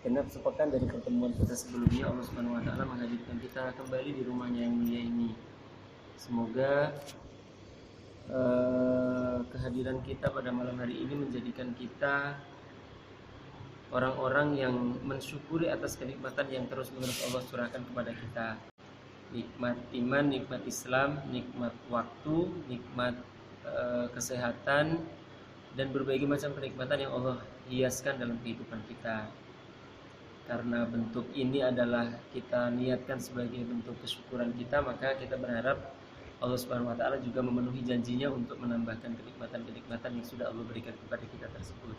genap sepekan dari pertemuan kita sebelumnya, Allah Subhanahu wa taala menghadirkan kita kembali di rumahnya yang mulia ini. Semoga kehadiran kita pada malam hari ini menjadikan kita orang-orang yang mensyukuri atas kenikmatan yang terus-menerus Allah curahkan kepada kita. Nikmat iman, nikmat Islam, nikmat waktu, nikmat kesehatan, dan berbagai macam kenikmatan yang Allah hiaskan dalam kehidupan kita. Karena bentuk ini adalah kita niatkan sebagai bentuk kesyukuran kita, maka kita berharap Allah Subhanahu wa taala juga memenuhi janjinya untuk menambahkan kenikmatan-kenikmatan yang sudah Allah berikan kepada kita tersebut.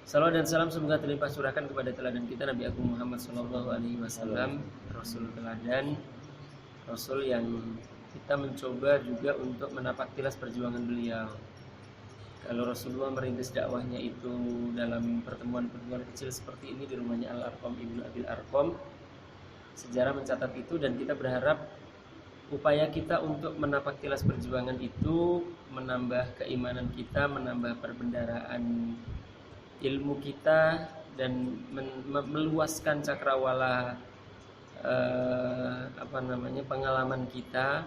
Salawat dan salam semoga terlimpah curahkan kepada teladan kita Nabi Agung Muhammad SAW, Rasul teladan, Rasul yang kita mencoba juga untuk menapak tilas perjuangan beliau. Kalau Rasulullah merintis dakwahnya itu dalam pertemuan-pertemuan kecil seperti ini di rumahnya Al-Arqam Ibnu Abil Arqam, sejarah mencatat itu, dan kita berharap upaya kita untuk menapak tilas perjuangan itu menambah keimanan kita, menambah perbendaharaan ilmu kita, dan meluaskan cakrawala pengalaman kita.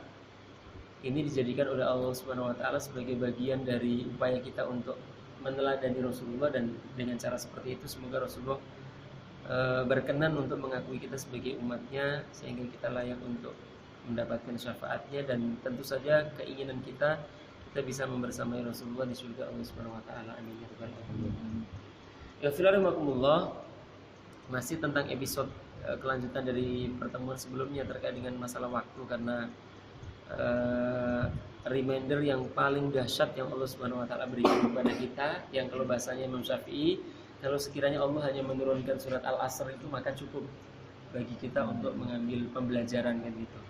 Ini dijadikan oleh Allah Subhanahu wa taala sebagai bagian dari upaya kita untuk meneladani Rasulullah, dan dengan cara seperti itu semoga Rasulullah berkenan untuk mengakui kita sebagai umatnya sehingga kita layak untuk mendapatkan syafaatnya, dan tentu saja keinginan kita bisa membersamai Rasulullah di surga Allah Subhanahu wa taala. Amin ya rabbal alamin. Ya filahimakumullah, masih tentang episode kelanjutan dari pertemuan sebelumnya terkait dengan masalah waktu, karena reminder yang paling dahsyat yang Allah Subhanahu wa taala berikan kepada kita, yang kalau bahasanya Imam Syafi'i, kalau sekiranya Allah hanya menurunkan surat Al-Asr itu maka cukup bagi kita untuk mengambil pembelajaran kan gitu.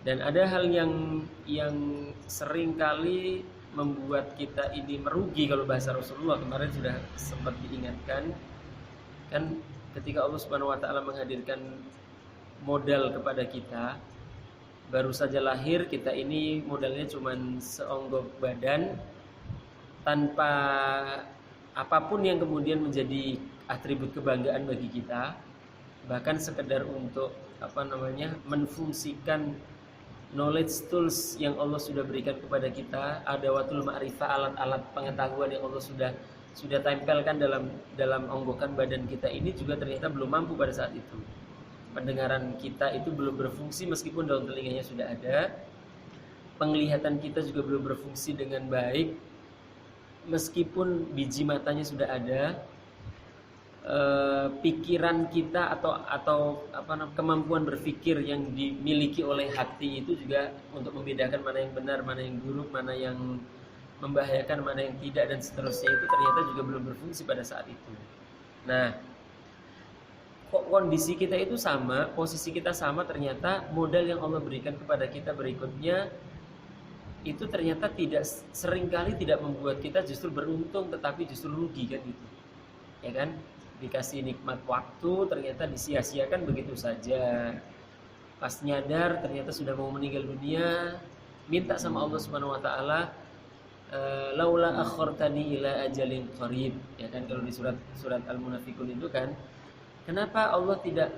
Dan ada hal yang sering kali membuat kita ini merugi kalau bahasa Rasulullah, kemarin sudah sempat diingatkan kan, ketika Allah Subhanahu wa taala menghadirkan modal kepada kita. Baru saja lahir kita ini modalnya cuma seonggok badan, tanpa apapun yang kemudian menjadi atribut kebanggaan bagi kita, bahkan sekedar untuk menfungsikan knowledge tools yang Allah sudah berikan kepada kita, adawatul ma'rifah, alat-alat pengetahuan yang Allah sudah tempelkan dalam onggokan badan kita ini juga ternyata belum mampu pada saat itu. Pendengaran kita itu belum berfungsi meskipun daun telinganya sudah ada. Penglihatan kita juga belum berfungsi dengan baik meskipun biji matanya sudah ada. Pikiran kita atau kemampuan berpikir yang dimiliki oleh hati itu juga untuk membedakan mana yang benar, mana yang buruk, mana yang membahayakan, mana yang tidak, dan seterusnya itu ternyata juga belum berfungsi pada saat itu. Nah, kondisi kita itu sama, posisi kita sama, ternyata modal yang Allah berikan kepada kita berikutnya itu ternyata seringkali tidak membuat kita justru beruntung, tetapi justru rugi kan gitu. Ya kan? Dikasih nikmat waktu ternyata disia-siakan begitu saja. Pas nyadar ternyata sudah mau meninggal dunia, minta sama Allah Subhanahu wa taala, laula akhartani ila ajalin qarib. Ya kan, kalau di surat Al-Munafiqun itu kan, kenapa Allah tidak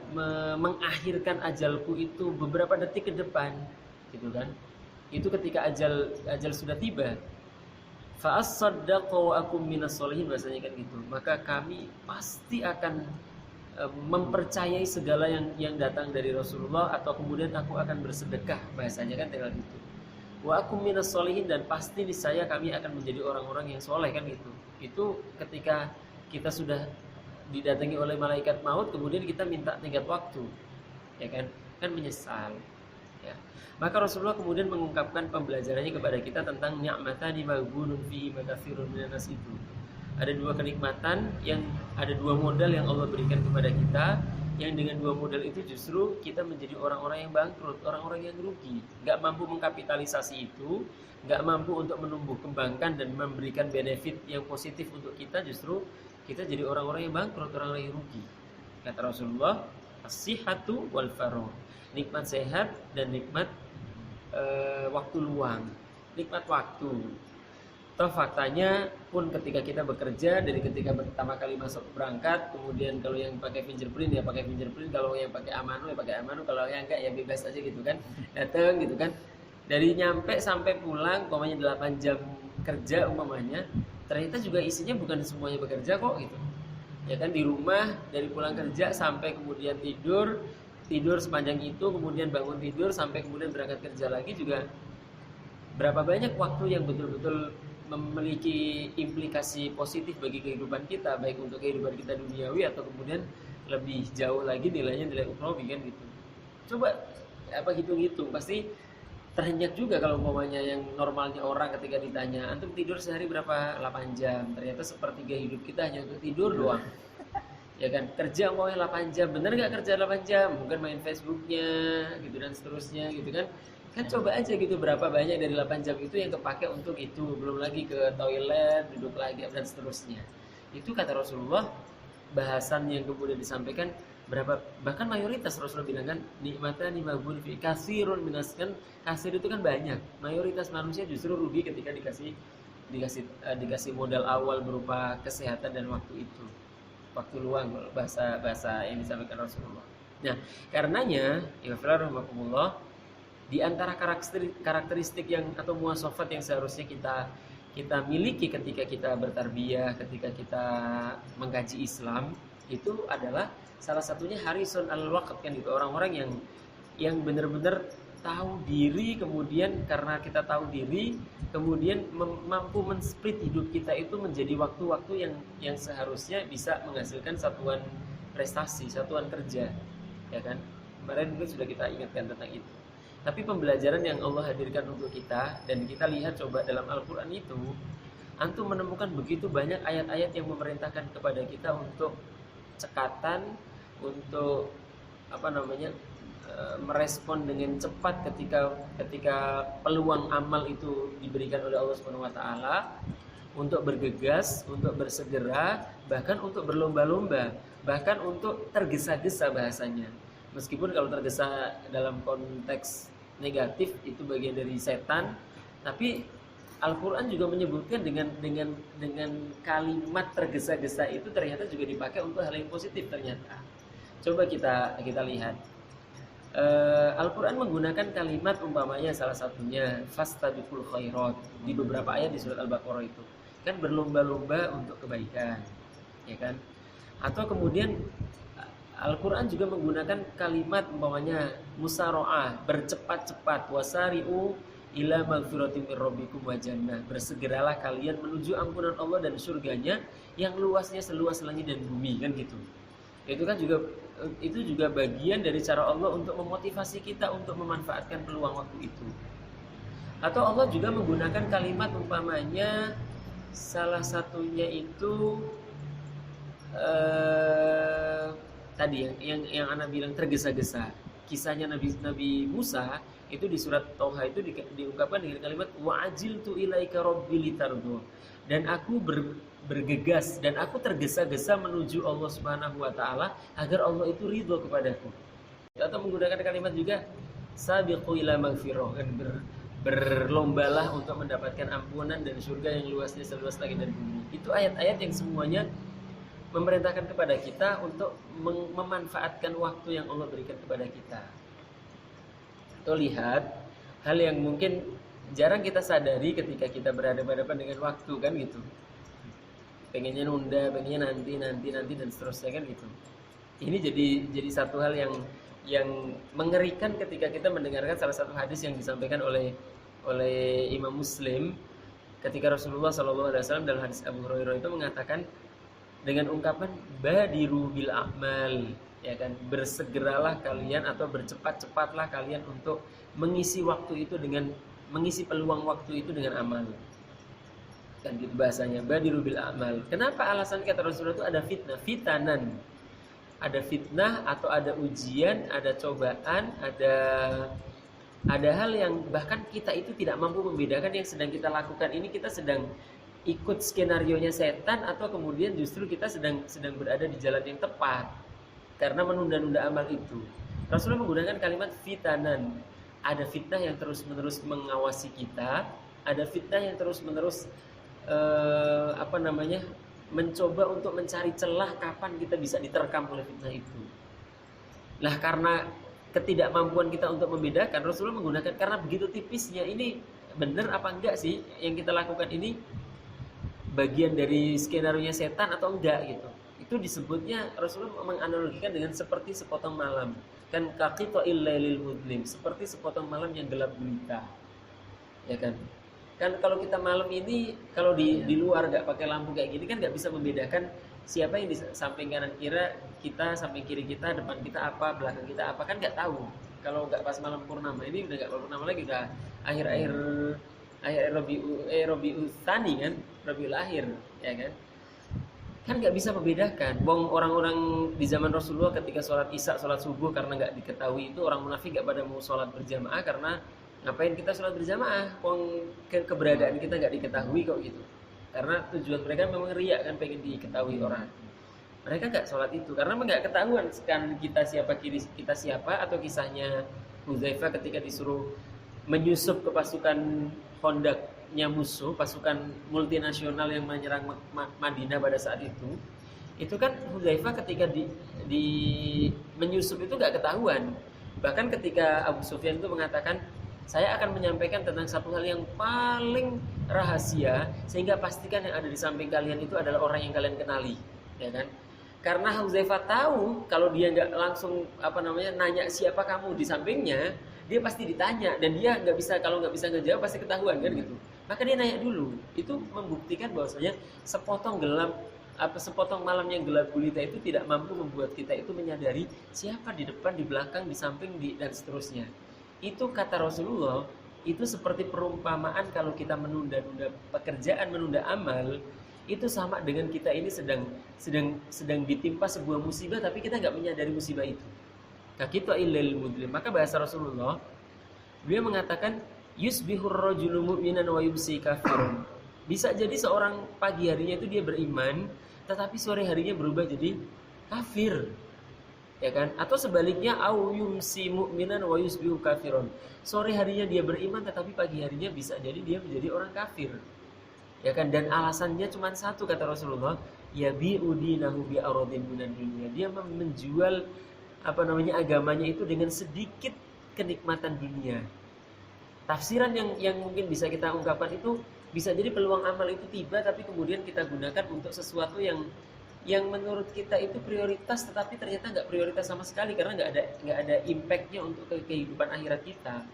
mengakhirkan ajalku itu beberapa detik ke depan, gitu kan? Itu ketika ajal sudah tiba. Fa as-saddaqu wa akum minas sholihin, bahasanya kan gitu. Maka kami pasti akan mempercayai segala yang datang dari Rasulullah, atau kemudian aku akan bersedekah, bahasanya kan tinggal gitu. Wa akum minas sholihin, dan pasti niscaya kami akan menjadi orang-orang yang soleh kan gitu. Itu ketika kita sudah didatangi oleh malaikat maut, kemudian kita minta tenggat waktu, ya kan menyesal, ya. Maka Rasulullah kemudian mengungkapkan pembelajarannya kepada kita tentang ni'matani maghbunun fihi makatsirun minan nas itu. Ada dua kenikmatan, yang ada dua modal yang Allah berikan kepada kita, yang dengan dua modal itu justru kita menjadi orang-orang yang bangkrut, orang-orang yang rugi, nggak mampu mengkapitalisasi itu, nggak mampu untuk menumbuh kembangkan dan memberikan benefit yang positif untuk kita, justru kita jadi orang-orang yang bangkrut, orang-orang yang rugi. Kata Rasulullah, as-sihhatu wal faragh, nikmat sehat dan nikmat waktu luang. Nikmat waktu, Toh faktanya pun ketika kita bekerja, dari ketika pertama kali masuk berangkat, kemudian kalau yang pakai fingerprint ya pakai fingerprint, kalau yang pakai Amano ya pakai Amano, kalau yang enggak ya bebas aja gitu kan, datang gitu kan. Dari nyampe sampai pulang, umpamanya 8 jam kerja umpamanya, ternyata juga isinya bukan semuanya bekerja kok gitu. Ya kan, di rumah dari pulang kerja sampai kemudian tidur, tidur sepanjang itu, kemudian bangun tidur sampai kemudian berangkat kerja lagi juga berapa banyak waktu yang betul-betul memiliki implikasi positif bagi kehidupan kita, baik untuk kehidupan kita duniawi atau kemudian lebih jauh lagi nilainya nilai ukhrawi kan gitu. Coba apa hitung-hitung pasti terhenyak juga kalau umpamanya yang normalnya orang ketika ditanya antum tidur sehari berapa, 8 jam, ternyata sepertiga hidup kita hanya untuk tidur doang. Ya kan, kerja mau 8 jam, bener nggak kerja 8 jam? Mungkin main Facebooknya gitu dan seterusnya gitu kan. Kan coba aja gitu berapa banyak dari 8 jam itu yang kepake untuk itu, belum lagi ke toilet, duduk lagi dan seterusnya. Itu kata Rasulullah, bahasan yang kemudian disampaikan berapa, bahkan mayoritas Rasulullah bilang kan nikmatan mabun fi kasirun minas, kan kasir itu kan banyak. Mayoritas manusia justru rugi ketika dikasih modal awal berupa kesehatan dan waktu itu. Waktu luang, bahasa yang disampaikan Rasulullah. Nah, karenanya ya rahmatullah, di antara karakteristik yang atau muasafat yang seharusnya kita miliki ketika kita bertarbiyah, ketika kita mengkaji Islam, itu adalah salah satunya harisun al-waqt kan gitu, orang-orang yang benar-benar tahu diri, kemudian karena kita tahu diri, kemudian mampu men-split hidup kita itu menjadi waktu-waktu yang seharusnya bisa menghasilkan satuan prestasi, satuan kerja, ya kan? Kemarin mungkin sudah kita ingatkan tentang itu. Tapi pembelajaran yang Allah hadirkan untuk kita, dan kita lihat coba dalam Al-Quran itu, antum menemukan begitu banyak ayat-ayat yang memerintahkan kepada kita untuk cekatan, untuk merespon dengan cepat ketika peluang amal itu diberikan oleh Allah Subhanahu wa taala, untuk bergegas, untuk bersegera, bahkan untuk berlomba-lomba, bahkan untuk tergesa-gesa bahasanya. Meskipun kalau tergesa dalam konteks negatif itu bagian dari setan, tapi Al-Quran juga menyebutkan dengan kalimat tergesa-gesa itu ternyata juga dipakai untuk hal yang positif ternyata. Coba kita lihat. Al-Quran menggunakan kalimat umpamanya salah satunya fastabiqul khairat di beberapa ayat di surat Al-Baqarah itu. Kan berlomba-lomba untuk kebaikan, ya kan? Atau kemudian Al-Quran juga menggunakan kalimat umpamanya musara'ah, bercepat-cepat, wasari'u ila magfiratin min rabbikum wa jannah, bersegeralah kalian menuju ampunan Allah dan surganya yang luasnya seluas langit dan bumi, kan gitu. Itu juga bagian dari cara Allah untuk memotivasi kita untuk memanfaatkan peluang waktu itu. Atau Allah juga menggunakan kalimat umpamanya salah satunya itu tadi yang Ana bilang tergesa-gesa. Kisahnya Nabi Musa itu di surat Tauha itu diungkapkan dengan kalimat wa'ajiltu ilaika rabbi litardo, dan aku bergegas dan aku tergesa-gesa menuju Allah Subhanahu wa taala agar Allah itu ridho kepadaku. Atau menggunakan kalimat juga sabiqu ila magfirah, kan berlombalah untuk mendapatkan ampunan dan surga yang luasnya seluas langit dan bumi. Itu ayat-ayat yang semuanya memerintahkan kepada kita untuk memanfaatkan waktu yang Allah berikan kepada kita. Atau lihat hal yang mungkin jarang kita sadari ketika kita berhadapan-hadapan dengan waktu, kan gitu. Pengennya nunda, pengennya nanti dan seterusnya, kan gitu. Ini jadi satu hal yang mengerikan ketika kita mendengarkan salah satu hadis yang disampaikan oleh Imam Muslim ketika Rasulullah SAW dalam hadis Abu Hurairah itu mengatakan dengan ungkapan badiru bil a'mal, ya kan, bersegeralah kalian atau bercepat-cepatlah kalian untuk mengisi waktu itu mengisi peluang waktu itu dengan amal. Kan gitu bahasanya, badiru bil a'mal. Kenapa alasan kata Rasulullah itu ada fitanan. Ada fitnah atau ada ujian, ada cobaan, ada hal yang bahkan kita itu tidak mampu membedakan yang sedang kita lakukan ini kita sedang ikut skenarionya setan atau kemudian justru kita sedang berada di jalan yang tepat karena menunda-nunda amal itu. Rasulullah menggunakan kalimat fitanan. Ada fitnah yang terus-menerus mengawasi kita, ada fitnah yang terus-menerus apa namanya, mencoba untuk mencari celah kapan kita bisa diterkam oleh fitnah itu. Nah, karena ketidakmampuan kita untuk membedakan, Rasulullah menggunakan karena begitu tipisnya, ini benar apa enggak sih yang kita lakukan ini bagian dari skenario setan atau enggak gitu. Itu disebutnya, Rasulullah menganalogikan dengan seperti sepotong malam. Kan qaqita'il lailil mudlim, seperti sepotong malam yang gelap gulita. Ya kan? Kan kalau kita malam ini kalau di luar nggak pakai lampu kayak gini kan nggak bisa membedakan siapa yang di samping kanan kita, samping kiri kita, depan kita apa, belakang kita apa, kan nggak tahu. Kalau nggak pas malam purnama, ini udah nggak purnama lagi, udah akhir-akhir Rabiul Tsani kan, Rabiul Akhir, ya kan? Kan nggak bisa membedakan. Wong orang-orang di zaman Rasulullah ketika sholat isya, sholat subuh, karena nggak diketahui itu, orang munafik nggak pada mau sholat berjamaah karena ngapain kita sholat berjamaah? Wong keberadaan kita nggak diketahui kok gitu. Karena tujuan mereka memang riak kan, pengen diketahui orang. Mereka nggak sholat itu karena nggak ketahuan kan kita siapa, kiri kita siapa. Atau kisahnya Hudzaifah ketika disuruh menyusup ke pasukan Khandaqnya musuh, pasukan multinasional yang menyerang Madinah pada saat itu kan Hudzaifah ketika di menyusup itu nggak ketahuan. Bahkan ketika Abu Sufyan itu mengatakan, saya akan menyampaikan tentang satu hal yang paling rahasia, sehingga pastikan yang ada di samping kalian itu adalah orang yang kalian kenali, ya kan? Karena Hudzaifah tahu kalau dia nggak langsung nanya siapa kamu di sampingnya, dia pasti ditanya, dan dia kalau nggak bisa ngejawab pasti ketahuan kan gitu. Maka dia nanya dulu. Itu membuktikan bahwasanya sepotong malam yang gelap gulita itu tidak mampu membuat kita itu menyadari siapa di depan, di belakang, di samping, dan seterusnya. Itu kata Rasulullah, itu seperti perumpamaan kalau kita menunda-nunda pekerjaan, menunda amal, itu sama dengan kita ini sedang ditimpa sebuah musibah tapi kita nggak menyadari musibah itu. Kaqita'il lailil mudlim. Maka bahasa Rasulullah, beliau mengatakan yusbihur rajulu mu'minan wa yumsi kafirun. Bisa jadi seorang pagi harinya itu dia beriman, tetapi sore harinya berubah jadi kafir. Ya kan? Atau sebaliknya, au yumsi mu'minan wa yusbihu kafirun. Sore harinya dia beriman tetapi pagi harinya bisa jadi dia menjadi orang kafir. Ya kan? Dan alasannya cuma satu kata Rasulullah, yabi'u dinahu bi aradin minan dunya. Dia menjual agamanya itu dengan sedikit kenikmatan dunia. Tafsiran yang mungkin bisa kita ungkapkan itu, bisa jadi peluang amal itu tiba tapi kemudian kita gunakan untuk sesuatu yang menurut kita itu prioritas, tetapi ternyata nggak prioritas sama sekali karena nggak ada impactnya untuk kehidupan akhirat kita.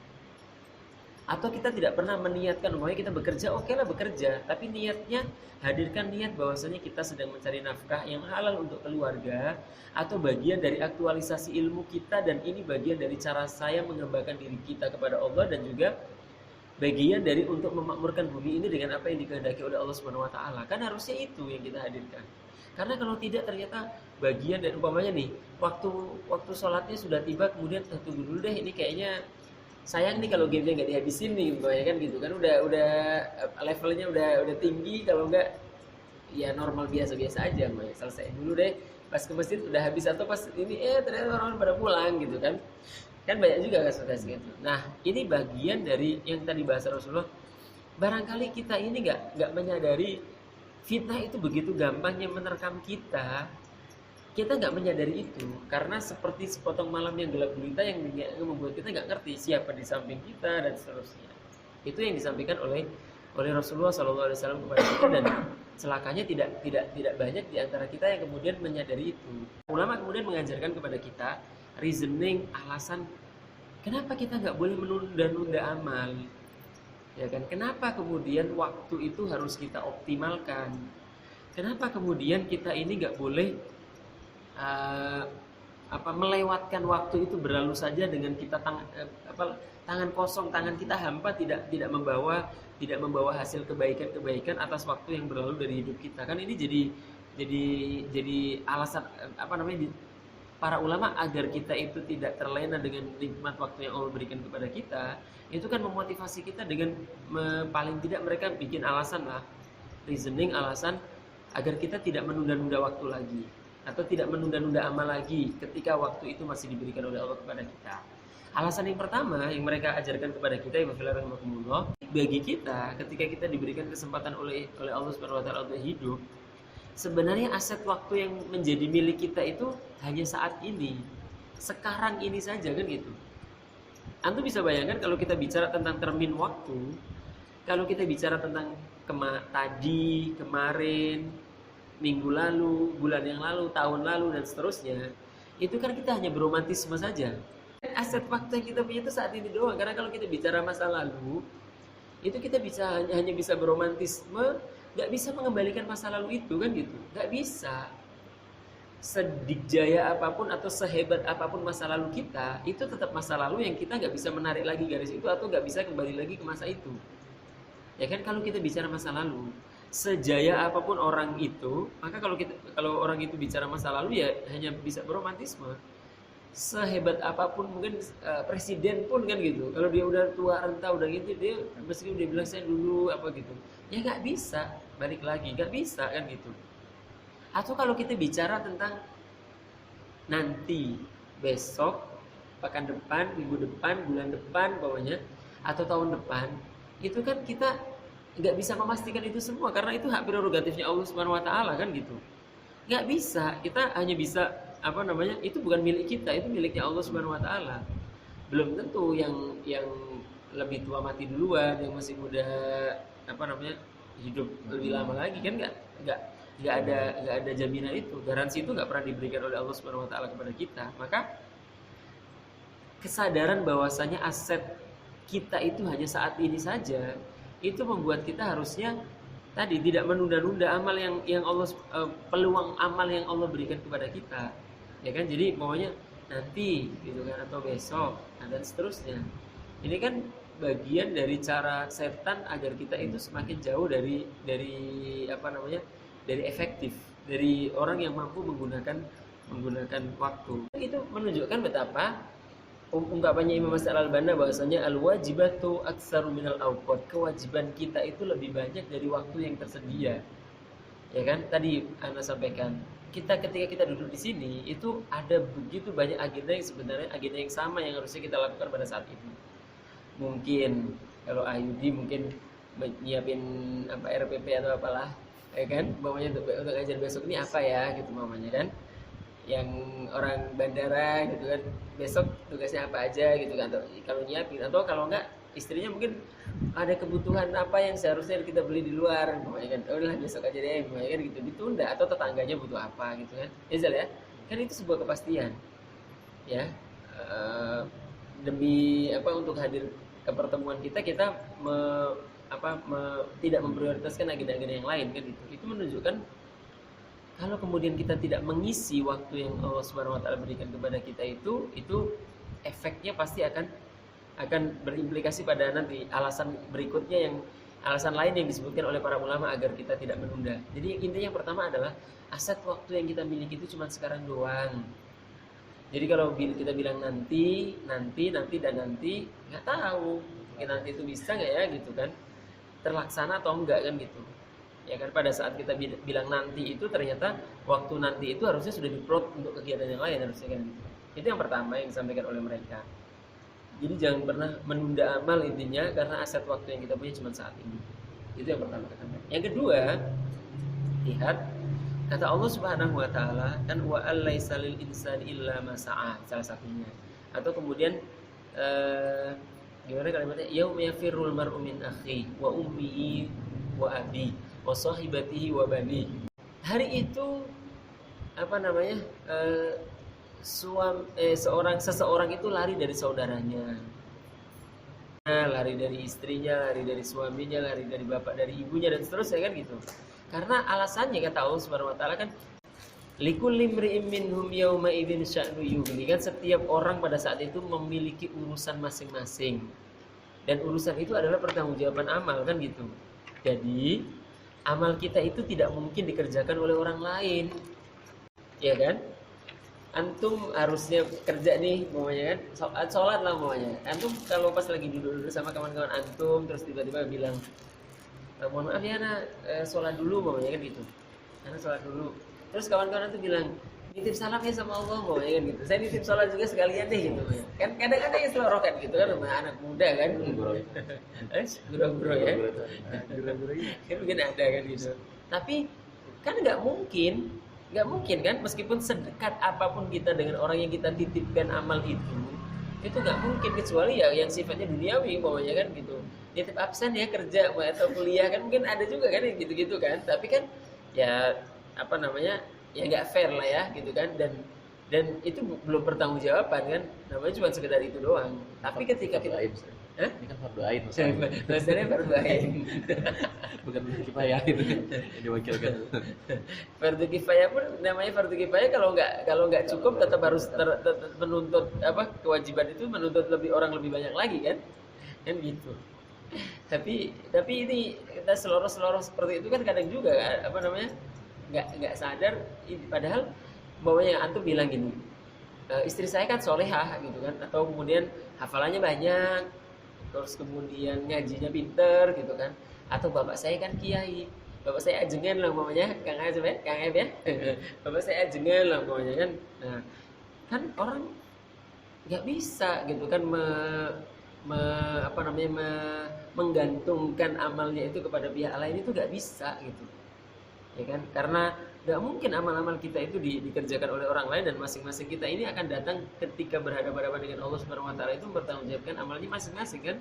Atau kita tidak pernah meniatkan, umpamanya kita bekerja, oke lah bekerja, tapi niatnya, hadirkan niat bahwasanya kita sedang mencari nafkah yang halal untuk keluarga, atau bagian dari aktualisasi ilmu kita, dan ini bagian dari cara saya mengembangkan diri kita kepada Allah, dan juga bagian dari untuk memakmurkan bumi ini dengan apa yang dikehendaki oleh Allah Subhanahu wa taala. Kan harusnya itu yang kita hadirkan. Karena kalau tidak, ternyata bagian dari, umpamanya nih, waktu sholatnya sudah tiba, kemudian tunggu dulu deh, ini kayaknya sayang nih kalau gamenya nggak dihabisin nih, umpamanya kan gitu kan, udah levelnya udah tinggi, kalau nggak ya normal biasa-biasa aja, umpamanya selesai dulu deh, pas ke masjid udah habis, atau pas ini ternyata orang pada pulang gitu kan banyak juga kasus gitu. Nah, ini bagian dari yang tadi bahasa Rasulullah, barangkali kita ini nggak menyadari fitnah itu begitu gampangnya menerkam kita nggak menyadari itu, karena seperti sepotong malam yang gelap gulita yang membuat kita nggak ngerti siapa di samping kita dan seterusnya. Itu yang disampaikan oleh Rasulullah SAW kepada kita, dan celakanya tidak banyak di antara kita yang kemudian menyadari itu. Ulama kemudian mengajarkan kepada kita reasoning, alasan kenapa kita nggak boleh menunda-nunda amal. Ya kan? Kenapa kemudian waktu itu harus kita optimalkan? Kenapa kemudian kita ini nggak boleh melewatkan waktu itu berlalu saja dengan kita tangan kosong, tangan kita hampa, tidak membawa hasil kebaikan atas waktu yang berlalu dari hidup kita. Kan ini jadi alasan para ulama agar kita itu tidak terlena dengan nikmat waktu yang Allah berikan kepada kita. Itu kan memotivasi kita dengan paling tidak mereka bikin alasan lah, reasoning, alasan agar kita tidak menunda-nunda waktu lagi, atau tidak menunda-nunda amal lagi ketika waktu itu masih diberikan oleh Allah kepada kita. Alasan yang pertama yang mereka ajarkan kepada kita, bagi kita ketika kita diberikan kesempatan oleh Allah Subhanahu wa taala untuk hidup, sebenarnya aset waktu yang menjadi milik kita itu hanya saat ini. Sekarang ini saja kan gitu. Antum bisa bayangkan kalau kita bicara tentang termin waktu, kalau kita bicara tentang tadi, kemarin, minggu lalu, bulan yang lalu, tahun lalu dan seterusnya, itu kan kita hanya beromantisme saja. Aset waktu yang kita punya itu saat ini doang. Karena kalau kita bicara masa lalu, itu kita hanya bisa beromantisme, nggak bisa mengembalikan masa lalu itu kan gitu, nggak bisa. Sedikjaya apapun atau sehebat apapun masa lalu kita, itu tetap masa lalu yang kita nggak bisa menarik lagi garis itu atau nggak bisa kembali lagi ke masa itu. Ya kan, kalau kita bicara masa lalu, sejaya apapun orang itu, maka kalau orang itu bicara masa lalu ya hanya bisa beromantisme. Sehebat apapun mungkin presiden pun kan gitu, kalau dia udah tua renta udah gitu, dia meskipun dia bilang saya dulu apa gitu, ya nggak bisa balik lagi, nggak bisa kan gitu. Atau kalau kita bicara tentang nanti, besok, pekan depan, minggu depan, bulan depan pokoknya, atau tahun depan, itu kan kita nggak bisa memastikan itu semua karena itu hak prerogatifnya Allah Subhanahu wa taala kan gitu. Nggak bisa, kita hanya bisa itu bukan milik kita, itu miliknya Allah Subhanahu wa taala. Belum tentu yang lebih tua mati duluan, yang masih muda hidup lebih lama lagi kan, nggak ada jaminan itu, garansi itu nggak pernah diberikan oleh Allah Subhanahu wa taala kepada kita. Maka kesadaran bahwasanya aset kita itu hanya saat ini saja, itu membuat kita harusnya tadi tidak menunda-nunda amal yang Allah peluang amal yang Allah berikan kepada kita. Ya kan, jadi pokoknya nanti gitu kan, atau besok dan seterusnya. Ini kan bagian dari cara setan agar kita itu semakin jauh dari dari efektif, dari orang yang mampu menggunakan waktu. Itu menunjukkan betapa ungkapannya Imam Mas'ud Al-Banna bahwasanya al-wajibatu aktsaru minal awqat, kewajiban kita itu lebih banyak dari waktu yang tersedia. Ya kan, tadi Anda sampaikan, ketika kita duduk di sini itu ada begitu banyak agenda yang sebenarnya agenda yang sama yang harusnya kita lakukan pada saat itu. Mungkin kalau Ayudi mungkin nyiapin RPP atau apalah, ya kan, mamanya untuk ngajar besok ini apa ya gitu mamanya kan, yang orang bandara gitu kan, besok tugasnya apa aja gitu kan, atau kalau nyiapin, atau kalau enggak istrinya mungkin ada kebutuhan apa yang seharusnya kita beli di luar, mamanya kan, udahlah besok aja deh mamanya kan gitu, ditunda, atau tetangganya butuh apa gitu kan, ya kan, itu sebuah kepastian ya. Demi untuk hadir ke pertemuan kita tidak memprioritaskan agenda-agenda yang lain kan gitu. Itu menunjukkan kalau kemudian kita tidak mengisi waktu yang Allah Subhanahu wa taala berikan kepada kita, itu efeknya pasti akan berimplikasi pada nanti alasan berikutnya, yang alasan lain yang disebutkan oleh para ulama agar kita tidak menunda. Jadi intinya yang pertama adalah aset waktu yang kita miliki itu cuma sekarang doang. Jadi kalau kita bilang nanti dan nanti, nggak tahu mungkin nanti itu bisa nggak ya gitu kan, terlaksana atau enggak kan gitu. Ya kan, pada saat kita bilang nanti itu ternyata waktu nanti itu harusnya sudah diplot untuk kegiatan yang lain harusnya kan gitu. Itu yang pertama yang disampaikan oleh mereka. Jadi jangan pernah menunda amal intinya, karena aset waktu yang kita punya cuma saat ini. Itu yang pertama. Yang kedua, lihat kata Allah Subhanahu wa taala kan, wa allaisa lil insani illa ma sa'a, salah satunya. Atau kemudian gimana kalimatnya, yauma yafirrul mar'u min akhi wa ummihi wa abi wa sahibatihi wa bani. Hari itu seseorang itu lari dari saudaranya, lari dari istrinya, lari dari suaminya, lari dari bapak, dari ibunya dan seterusnya kan gitu. Karena alasannya kata Allah Subhanahu wa taala kan, likulli imri'in minhum yawma idzin sya'nu yughni, kan setiap orang pada saat itu memiliki urusan masing-masing. Dan urusan itu adalah pertanggungjawaban amal kan gitu. Jadi amal kita itu tidak mungkin dikerjakan oleh orang lain. Ya kan? Antum harusnya kerja nih mamanya kan, sholat lah mamanya. Antum kalau pas lagi duduk sama kawan-kawan antum terus tiba-tiba bilang, mohon maaf ya nak, sholat dulu mamanya kan gitu. Karena sholat dulu. Terus kawan-kawan itu bilang, nitip salamnya sama Allah mau ya kan gitu. Saya nitip salam juga sekalian deh gitu. Kan kadang ada yang selorokan gitu kan sama anak muda kan. Guru-guru ya. Kan mungkin ada kan gitu. Tapi kan nggak mungkin kan meskipun sedekat apapun kita dengan orang yang kita titipkan amal itu nggak mungkin kecuali ya yang sifatnya duniawi maunya kan gitu. Nitip absen ya kerja atau kuliah kan mungkin ada juga kan yang gitu-gitu kan. Tapi kan ya apa namanya ya nggak fair lah ya gitu kan dan itu belum bertanggungjawaban kan namanya cuma sekedar itu doang tapi ketika kita ini kan fardu ain maksudnya fardu ain bukan kifayah itu yang diwakilkan. Fardu kifayah pun namanya fardu kifayah kalau nggak cukup tetap harus menuntut apa kewajiban itu menuntut orang lebih banyak lagi kan gitu tapi ini kita seluruh seperti itu kan kadang juga apa namanya nggak sadar padahal bawahnya antum bilang gini istri saya kan solehah gitu kan atau kemudian hafalannya banyak terus kemudian ngajinya pinter gitu kan atau bapak saya kan kiai bapak saya ajengan lah mamanya Kang F ya bapak saya ajengan lah mamanya kan nah kan orang nggak bisa gitu kan menggantungkan amalnya itu kepada pihak lain itu nggak bisa gitu ya kan karena nggak mungkin amal-amal kita itu dikerjakan oleh orang lain dan masing-masing kita ini akan datang ketika berhadapan-hadapan dengan Allah Subhanahu Wa Taala itu mempertanggungjawabkan amalnya masing-masing kan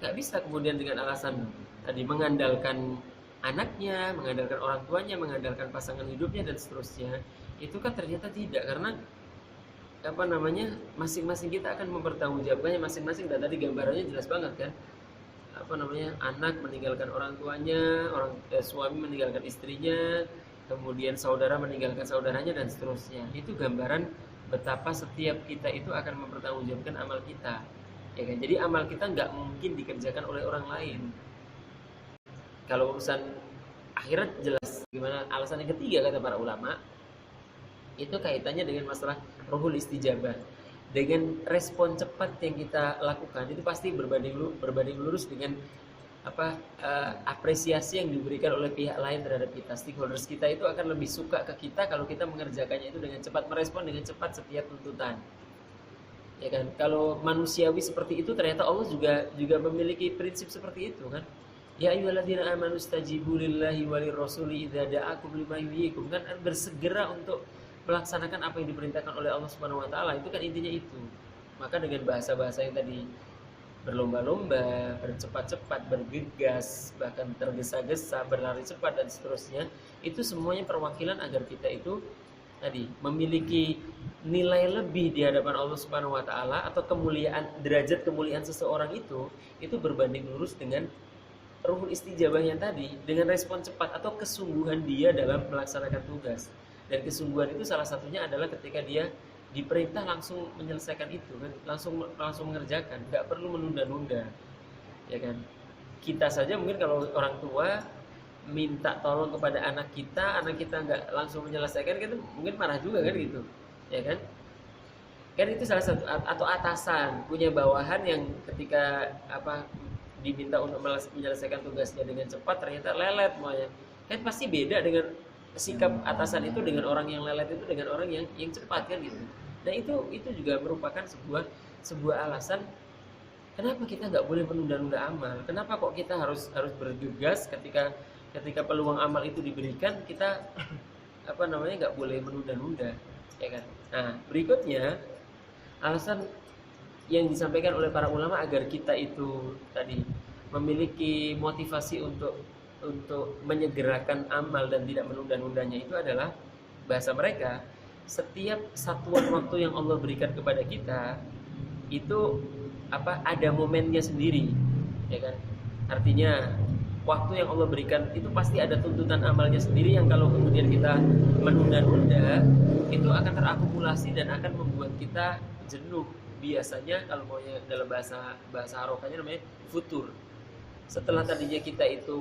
nggak bisa kemudian dengan alasan tadi mengandalkan anaknya, mengandalkan orang tuanya, mengandalkan pasangan hidupnya dan seterusnya itu kan ternyata tidak karena apa namanya masing-masing kita akan mempertanggungjawabkannya masing-masing dan tadi gambarannya jelas banget kan apa namanya anak meninggalkan orang tuanya suami meninggalkan istrinya kemudian saudara meninggalkan saudaranya dan seterusnya itu gambaran betapa setiap kita itu akan mempertanggungjawabkan amal kita ya kan jadi amal kita nggak mungkin dikerjakan oleh orang lain kalau urusan akhirat jelas gimana alasan yang ketiga kata para ulama itu kaitannya dengan masalah ruhul istijabah dengan respon cepat yang kita lakukan itu pasti berbanding lurus dengan apresiasi yang diberikan oleh pihak lain terhadap kita stakeholders kita itu akan lebih suka ke kita kalau kita mengerjakannya itu dengan cepat merespon dengan cepat setiap tuntutan ya kan kalau manusiawi seperti itu ternyata Allah juga memiliki prinsip seperti itu kan ya ayyuhalladzina amanu stajibu lillahi walir rasuli idza da'akum lima yuhyikum kan bersegera untuk melaksanakan apa yang diperintahkan oleh Allah Subhanahu Wa Taala itu kan intinya itu maka dengan bahasa-bahasa yang tadi berlomba-lomba bercepat-cepat bergegas bahkan tergesa-gesa berlari cepat dan seterusnya itu semuanya perwakilan agar kita itu tadi memiliki nilai lebih di hadapan Allah Subhanahu Wa Taala atau kemuliaan derajat kemuliaan seseorang itu berbanding lurus dengan ruhul istijabah yang tadi dengan respon cepat atau kesungguhan dia dalam melaksanakan tugas dan kesungguhan itu salah satunya adalah ketika dia diperintah langsung menyelesaikan itu kan langsung mengerjakan nggak perlu menunda-nunda ya kan kita saja mungkin kalau orang tua minta tolong kepada anak kita nggak langsung menyelesaikan kan mungkin marah juga kan gitu ya kan itu salah satu atau atasan punya bawahan yang ketika diminta untuk menyelesaikan tugasnya dengan cepat ternyata lelet semuanya kan pasti beda dengan sikap atasan itu dengan orang yang lelet itu dengan orang yang cepat kan gitu. Dan itu juga merupakan sebuah alasan kenapa kita nggak boleh menunda-nunda amal. Kenapa kok kita harus bergegas ketika peluang amal itu diberikan kita nggak boleh menunda-nunda ya kan. Nah, berikutnya alasan yang disampaikan oleh para ulama agar kita itu tadi memiliki motivasi untuk menyegerakan amal dan tidak menunda-nundanya itu adalah bahasa mereka setiap satuan waktu yang Allah berikan kepada kita itu ada momennya sendiri ya kan artinya waktu yang Allah berikan itu pasti ada tuntutan amalnya sendiri yang kalau kemudian kita menunda-nunda itu akan terakumulasi dan akan membuat kita jenuh biasanya kalau maunya dalam bahasa harokahnya namanya futur setelah tadinya kita itu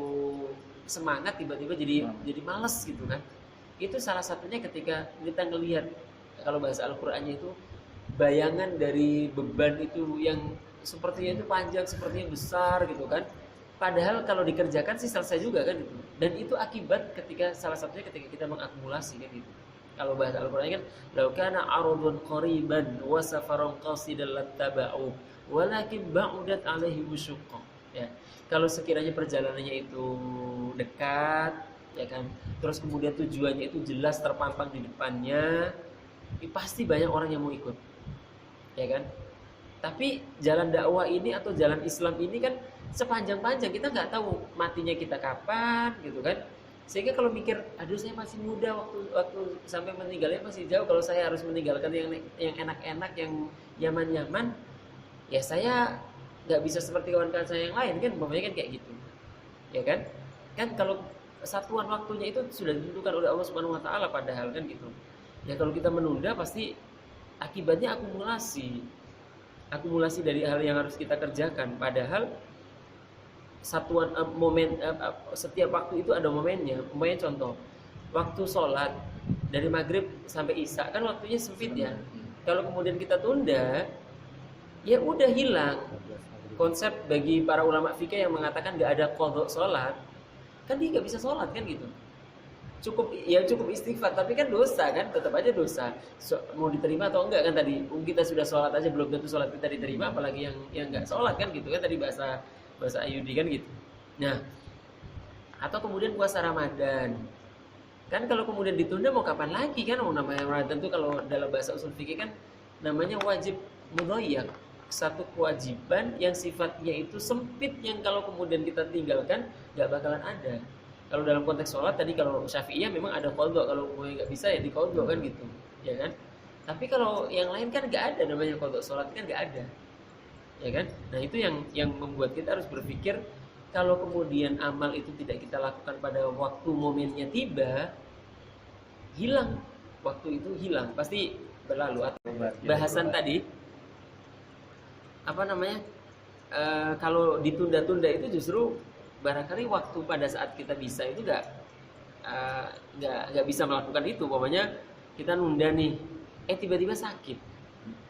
semangat tiba-tiba jadi malas gitu kan itu salah satunya ketika kita ngelihat kalau bahasa Al-Qur'annya itu bayangan dari beban itu yang sepertinya itu panjang sepertinya besar gitu kan padahal kalau dikerjakan sih selesai juga kan gitu dan itu akibat salah satunya ketika kita mengakumulasi kan gitu Kalau bahasa Al-Qur'an kan law kana 'aradun qariban wa safaran qasidan lattaba'u walakin ba'udat 'alaihi musyaqqa. Ya. Kalau sekiranya perjalanannya itu dekat, ya kan. Terus kemudian tujuannya itu jelas terpampang di depannya, pasti banyak orang yang mau ikut. Ya kan? Tapi jalan dakwah ini atau jalan Islam ini kan sepanjang-panjang, kita nggak tahu matinya kita kapan gitu kan. Sehingga kalau mikir, aduh saya masih muda, waktu sampai meninggalnya masih jauh, kalau saya harus meninggalkan yang enak-enak, yang nyaman-nyaman, ya saya nggak bisa seperti kawan-kawan saya yang lain kan, umpamanya kan kayak gitu, ya kan? Kan kalau satuan waktunya itu sudah ditentukan oleh Allah Subhanahu Wa Taala padahal kan gitu. Ya kalau kita menunda pasti akibatnya akumulasi dari hal yang harus kita kerjakan, padahal satuan setiap waktu itu ada momennya. Umpamanya contoh, waktu sholat dari maghrib sampai isya kan waktunya sempit ya. Kalau kemudian kita tunda, ya udah hilang. Konsep bagi para ulama fikih yang mengatakan nggak ada qadha sholat, kan dia nggak bisa sholat kan gitu. Cukup istighfar, tapi kan dosa kan, tetap aja dosa. Mau diterima atau enggak kan tadi kita sudah sholat aja belum tentu sholat kita diterima, apalagi yang nggak sholat kan gitu kan, tadi bahasa Ayudi kan gitu. Nah, atau kemudian puasa Ramadan. Kan kalau kemudian ditunda mau kapan lagi kan? Mau namanya Ramadan itu kalau dalam bahasa usul fikih kan namanya wajib mudhayyak. Satu kewajiban yang sifatnya itu sempit, yang kalau kemudian kita tinggalkan nggak bakalan ada. Kalau dalam konteks sholat tadi, kalau Syafi'iyah memang ada qadha, kalau nggak bisa ya di qadha kan gitu, ya kan? Tapi kalau yang lain kan nggak ada namanya qadha sholat, kan nggak ada. Ya kan? Nah itu yang membuat kita harus berpikir, kalau kemudian amal itu tidak kita lakukan pada waktu momennya tiba, hilang, waktu itu hilang, pasti berlalu. Atau bahasan tadi apa namanya, kalau ditunda-tunda itu justru barangkali waktu pada saat kita bisa itu nggak bisa melakukan itu. Pokoknya kita nunda nih, tiba-tiba sakit.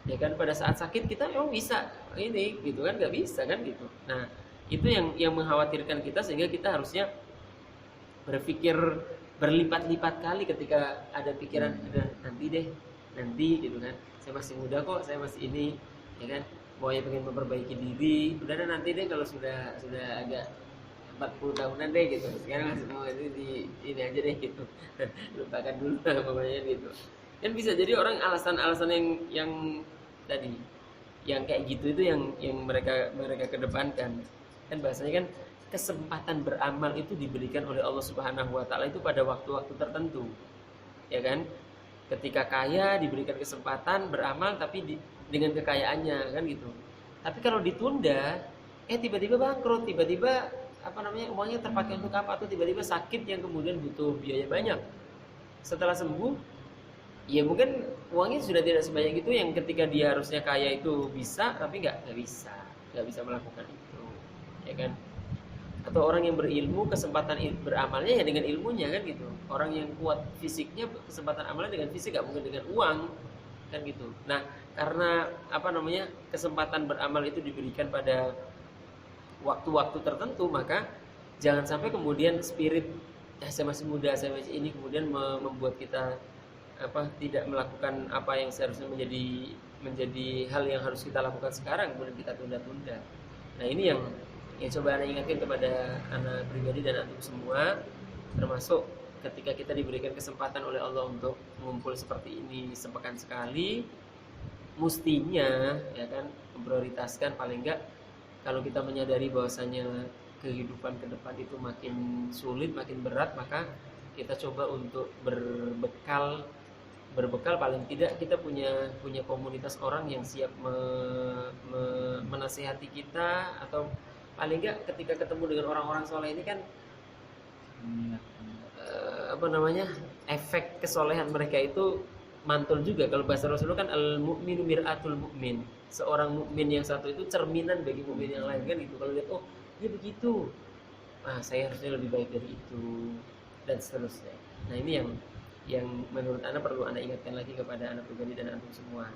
Ya kan, pada saat sakit kita memang bisa ini gitu kan, nggak bisa kan gitu. Nah itu yang mengkhawatirkan kita, sehingga kita harusnya berpikir berlipat-lipat kali ketika ada pikiran, ada nanti gitu kan, saya masih muda kok, saya masih ini, ya kan, pokoknya pengen memperbaiki diri, udah nanti deh kalau sudah agak 40 tahunan deh gitu, sekarang masih mau ini aja deh gitu. Lupakan dulu pokoknya gitu. Kan bisa jadi orang alasan-alasan yang tadi, yang kayak gitu itu yang mereka kedepankan. Kan bahasanya kan kesempatan beramal itu diberikan oleh Allah Subhanahu Wa Taala itu pada waktu-waktu tertentu, ya kan? Ketika kaya diberikan kesempatan beramal, tapi dengan kekayaannya kan gitu. Tapi kalau ditunda, tiba-tiba bangkrut, tiba-tiba uangnya terpakai untuk apa, atau tiba-tiba sakit yang kemudian butuh biaya banyak. Setelah sembuh, ya mungkin uangnya sudah tidak sebanyak itu yang ketika dia harusnya kaya itu bisa, tapi nggak bisa melakukan itu, ya kan? Atau orang yang berilmu, kesempatan beramalnya ya dengan ilmunya kan gitu. Orang yang kuat fisiknya, kesempatan amalnya dengan fisik, nggak mungkin dengan uang kan gitu. Nah karena kesempatan beramal itu diberikan pada waktu-waktu tertentu, maka jangan sampai kemudian spirit saya masih muda, saya masih ini, kemudian membuat kita tidak melakukan apa yang seharusnya menjadi hal yang harus kita lakukan sekarang, kemudian kita tunda-tunda. Nah ini yang coba anak ingatkan kepada anak pribadi dan antum semua, termasuk ketika kita diberikan kesempatan oleh Allah untuk mengumpul seperti ini sepekan sekali, mestinya ya kan memprioritaskan, paling enggak kalau kita menyadari bahwasanya kehidupan ke depan itu makin sulit, makin berat, maka kita coba untuk berbekal paling tidak kita punya komunitas orang yang siap menasihati kita, atau paling enggak ketika ketemu dengan orang-orang soleh ini kan efek kesolehan mereka itu mantul juga. Kalau bahasa Rasulullah kan al-mu'minu mir'atul mu'min, seorang mukmin yang satu itu cerminan bagi mukmin yang lain kan gitu. Kalau lihat dia begitu, saya harusnya lebih baik dari itu, dan seterusnya. Nah ini yang menurut Anda perlu Anda ingatkan lagi kepada anak pribadi dan antum semua.